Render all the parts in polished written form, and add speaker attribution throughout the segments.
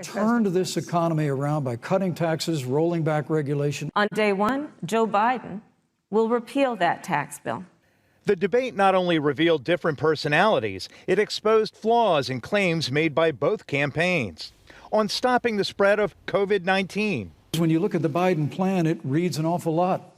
Speaker 1: turned this economy around by cutting taxes, rolling back regulation.
Speaker 2: On day one, Joe Biden will repeal that tax bill.
Speaker 3: The debate not only revealed different personalities, it exposed flaws in claims made by both campaigns on stopping the spread of COVID-19.
Speaker 1: When you look at the Biden plan, it reads an awful lot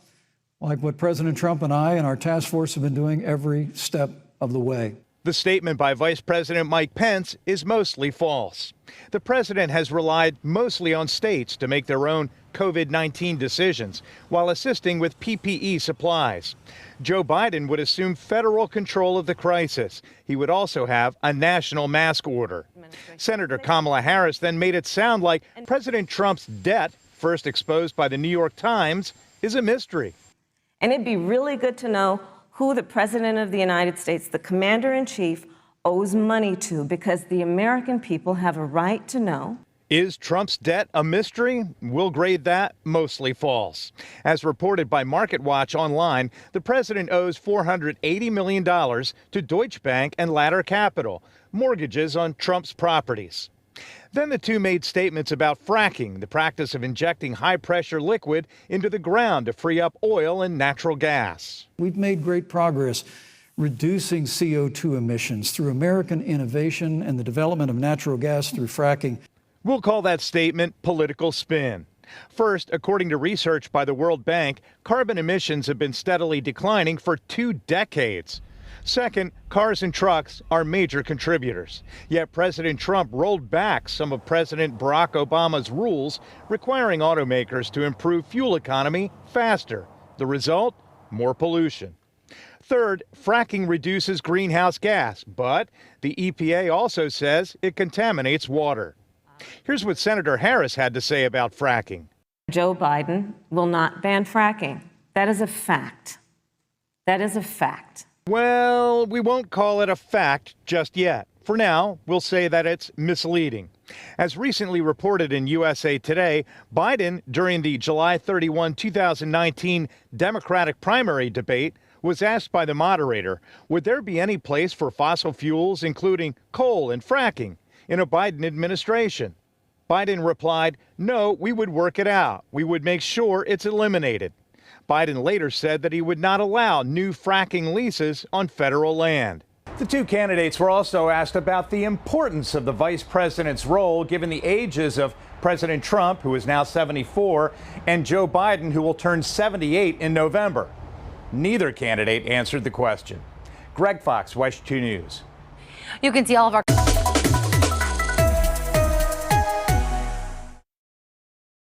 Speaker 1: like what President Trump and I and our task force have been doing every step of the way.
Speaker 3: The statement by Vice President Mike Pence is mostly false. The president has relied mostly on states to make their own COVID-19 decisions while assisting with PPE supplies. Joe Biden would assume federal control of the crisis. He would also have a national mask order. Senator Kamala Harris then made it sound like President Trump's debt, first exposed by the New York Times, is a mystery.
Speaker 2: And it'd be really good to know who the President of the United States, the Commander-in-Chief, owes money to, because the American people have a right to know.
Speaker 3: Is Trump's debt a mystery? We'll grade that mostly false. As reported by MarketWatch Online, the president owes $480 million to Deutsche Bank and Ladder Capital, mortgages on Trump's properties. Then the two made statements about fracking, the practice of injecting high-pressure liquid into the ground to free up oil and natural gas.
Speaker 1: We've made great progress reducing CO2 emissions through American innovation and the development of natural gas through fracking.
Speaker 3: We'll call that statement political spin. First, according to research by the World Bank, carbon emissions have been steadily declining for 2 decades. Second, cars and trucks are major contributors. Yet President Trump rolled back some of President Barack Obama's rules requiring automakers to improve fuel economy faster. The result? More pollution. Third, fracking reduces greenhouse gas, but the EPA also says it contaminates water. Here's what Senator Harris had to say about fracking.
Speaker 2: Joe Biden will not ban fracking. That is a fact. That is a fact.
Speaker 3: Well, we won't call it a fact just yet. For now, we'll say that it's misleading. As recently reported in USA Today, Biden, during the July 31, 2019 Democratic primary debate, was asked by the moderator, would there be any place for fossil fuels, including coal and fracking, in a Biden administration? Biden replied, no, we would work it out. We would make sure it's eliminated. Biden later said that he would not allow new fracking leases on federal land. The two candidates were also asked about the importance of the vice president's role, given the ages of President Trump, who is now 74, and Joe Biden, who will turn 78 in November. Neither candidate answered the question. Greg Fox, WESH 2 News.
Speaker 4: You can see all of our